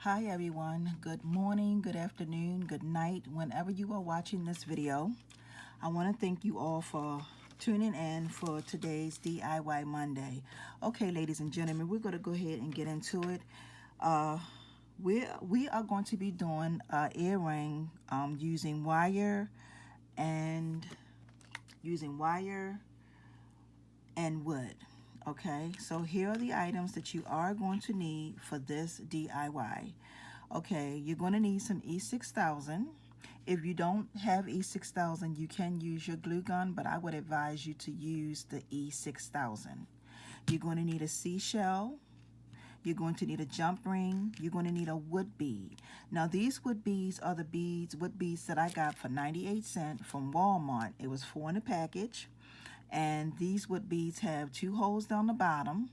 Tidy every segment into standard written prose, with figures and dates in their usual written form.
Hi everyone, good morning, good afternoon, good night, whenever you are watching this video. I want to thank you all for tuning in for today's DIY Monday. Okay, ladies and gentlemen, we're going to go ahead and get into it. We are going to be doing an earring using wire and wood. Okay, so here are the items that you are going to need for this DIY. Okay, you're going to need some E6000. If you don't have E6000, you can use your glue gun, but I would advise you to use the E6000. You're going to need a seashell. You're going to need a jump ring. You're going to need a wood bead. Now these wood beads are the wood beads that I got for 98 cents from Walmart. It was 4 in a package. And these wood beads have 2 holes down the bottom,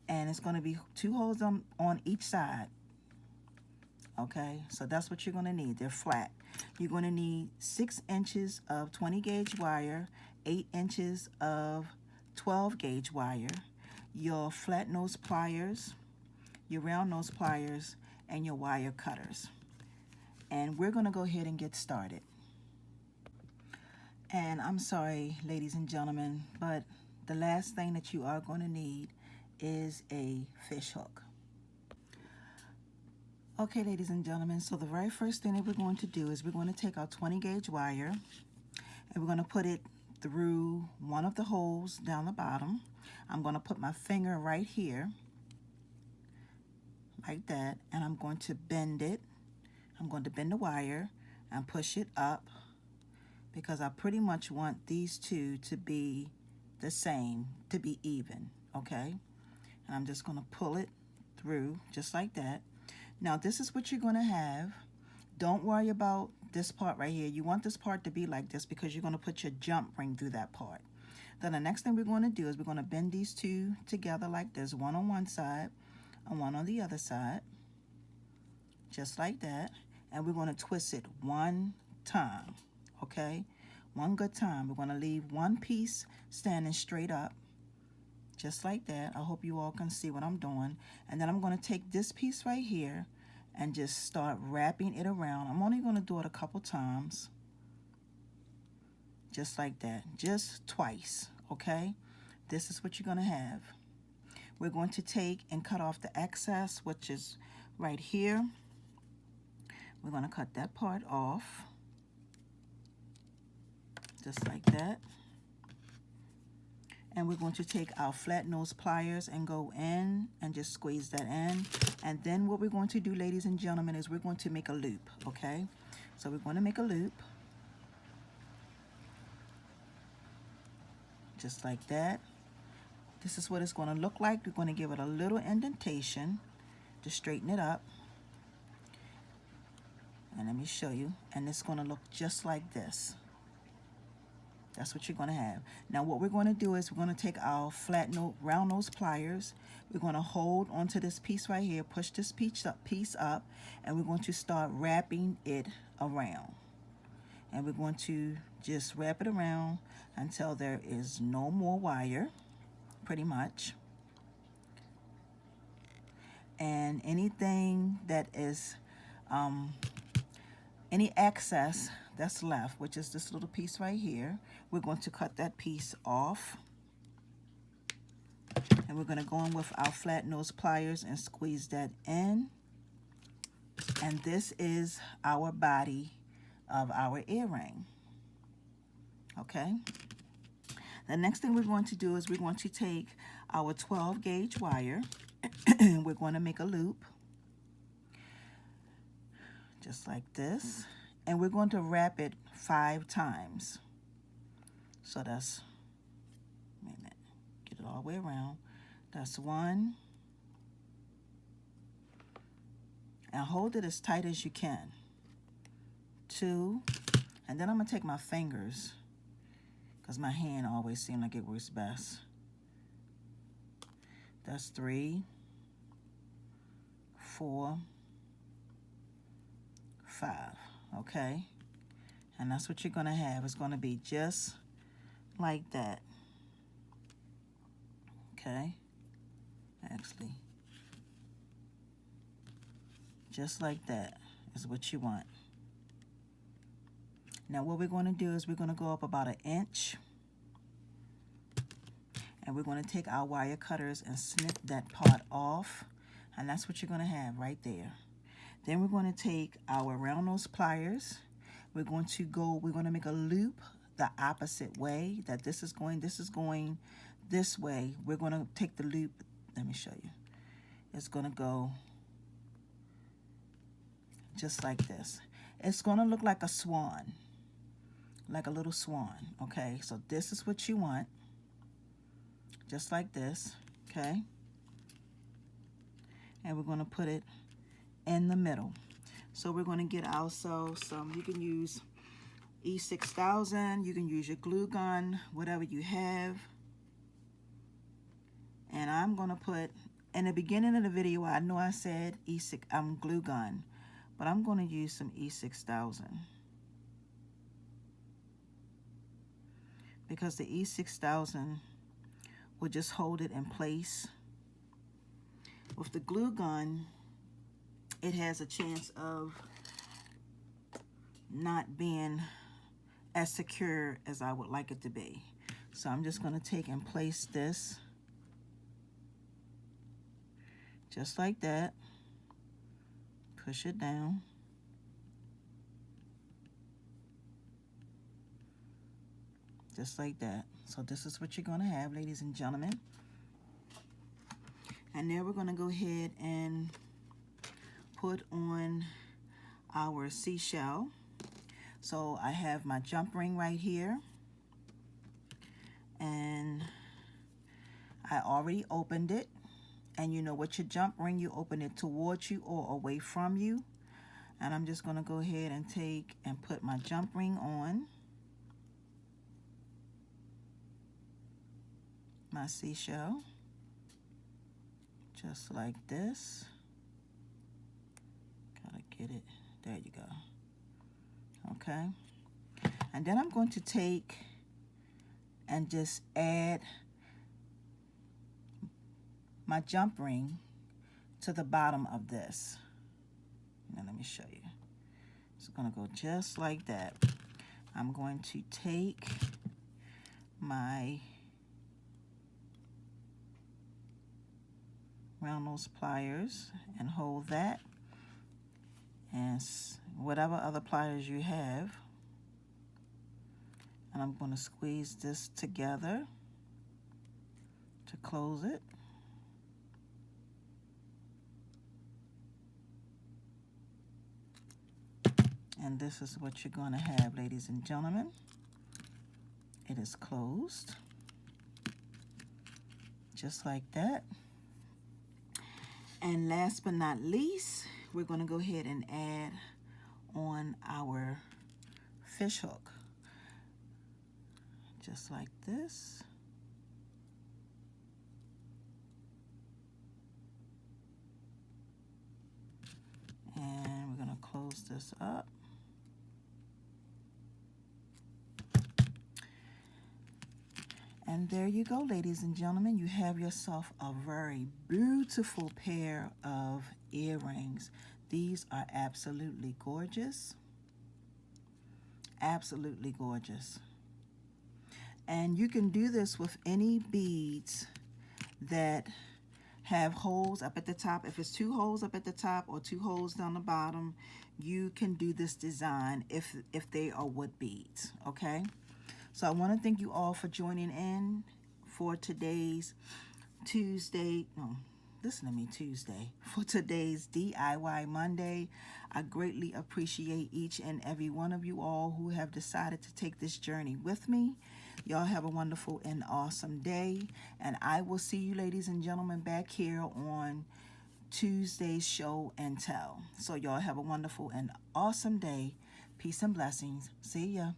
and it's going to be 2 holes on each side. Okay, so that's what you're going to need. They're flat. You're going to need 6 inches of 20 gauge wire, 8 inches of 12 gauge wire, your flat nose pliers, your round nose pliers, and your wire cutters. And we're going to go ahead and get started. And I'm sorry, ladies and gentlemen, but the last thing that you are going to need is a fish hook. Okay, ladies and gentlemen, so the very first thing that we're going to do is we're going to take our 20 gauge wire and we're going to put it through one of the holes down the bottom. I'm going to put my finger right here, like that, and I'm going to bend it. I'm going to bend the wire and push it up, because I pretty much want these two to be the same, to be even, okay? And I'm just going to pull it through just like that. Now this is what you're going to have. Don't worry about this part right here. You want this part to be like this because you're going to put your jump ring through that part. Then the next thing we're going to do is we're going to bend these two together like this, one on one side and one on the other side, just like that. And we're going to twist it one time. Okay, one good time. We're going to leave one piece standing straight up, just like that. I hope you all can see what I'm doing. And then I'm going to take this piece right here and just start wrapping it around. I'm only going to do it a couple times, just like that, just twice. Okay, this is what you're going to have. We're going to take and cut off the excess, which is right here. We're going to cut that part off, just like that. And we're going to take our flat nose pliers and go in and just squeeze that in. And then what we're going to do, ladies and gentlemen, is we're going to make a loop, okay? So we're going to make a loop, just like that. This is what it's going to look like. We're going to give it a little indentation to straighten it up. And let me show you. And it's going to look just like this. That's what you're going to have. Now what we're going to do is we're going to take our round nose pliers. We're going to hold onto this piece right here, push this piece up, and we're going to start wrapping it around. And we're going to just wrap it around until there is no more wire, pretty much. And anything that is, any excess that's left, which is this little piece right here, we're going to cut that piece off. And we're going to go in with our flat nose pliers and squeeze that in. And this is our body of our earring. Okay. The next thing we're going to do is we're going to take our 12 gauge wire and we're going to make a loop, just like this. And we're going to wrap it 5 times. So that's, wait a minute, get it all the way around. That's 1. And hold it as tight as you can. 2. And then I'm going to take my fingers, because my hand always seems like it works best. That's 3, 4, 5. Okay, and that's what you're going to have. It's going to be just like that. Okay, actually, Just like that is what you want. Now what we're going to do is we're going to go up about 1 inch. And we're going to take our wire cutters and snip that part off. And that's what you're going to have right there. Then we're going to take our round nose pliers. We're going to make a loop the opposite way that this is going this way. We're going to take the loop. Let me show you. It's going to go just like this. It's going to look like a swan, like a little swan. Okay, so this is what you want. Just like this, okay? And we're going to put it in the middle. So we're going to get ourselves some, you can use E6000, you can use your glue gun, whatever you have. And I'm going to put, in the beginning of the video, I know I said glue gun, but I'm going to use some E6000. Because the E6000 will just hold it in place. With the glue gun, it has a chance of not being as secure as I would like it to be. So I'm just going to take and place this just like that. Push it down. Just like that. So this is what you're going to have, ladies and gentlemen. And now we're going to go ahead and put on our seashell. So I have my jump ring right here. And I already opened it. And you know what your jump ring, you open it towards you or away from you. And I'm just going to go ahead and take and put my jump ring on. My seashell, just like this. Gotta get it, there you go. Okay, and then I'm going to take and just add my jump ring to the bottom of this. Now let me show you. It's gonna go just like that. I'm going to take my round nose pliers and hold that, and whatever other pliers you have, and I'm going to squeeze this together to close it. And this is what you're going to have, ladies and gentlemen. It is closed just like that. And last but not least, we're going to go ahead and add on our fish hook. Just like this. And we're going to close this up. And there you go, ladies and gentlemen. You have yourself a very beautiful pair of earrings. These are absolutely gorgeous. Absolutely gorgeous. And you can do this with any beads that have holes up at the top. If it's 2 holes up at the top or 2 holes down the bottom, you can do this design if they are wood beads, okay? So I want to thank you all for joining in for today's Tuesday. No, listen to me, Tuesday. For today's DIY Monday. I greatly appreciate each and every one of you all who have decided to take this journey with me. Y'all have a wonderful and awesome day. And I will see you, ladies and gentlemen, back here on Tuesday's show and tell. So y'all have a wonderful and awesome day. Peace and blessings. See ya.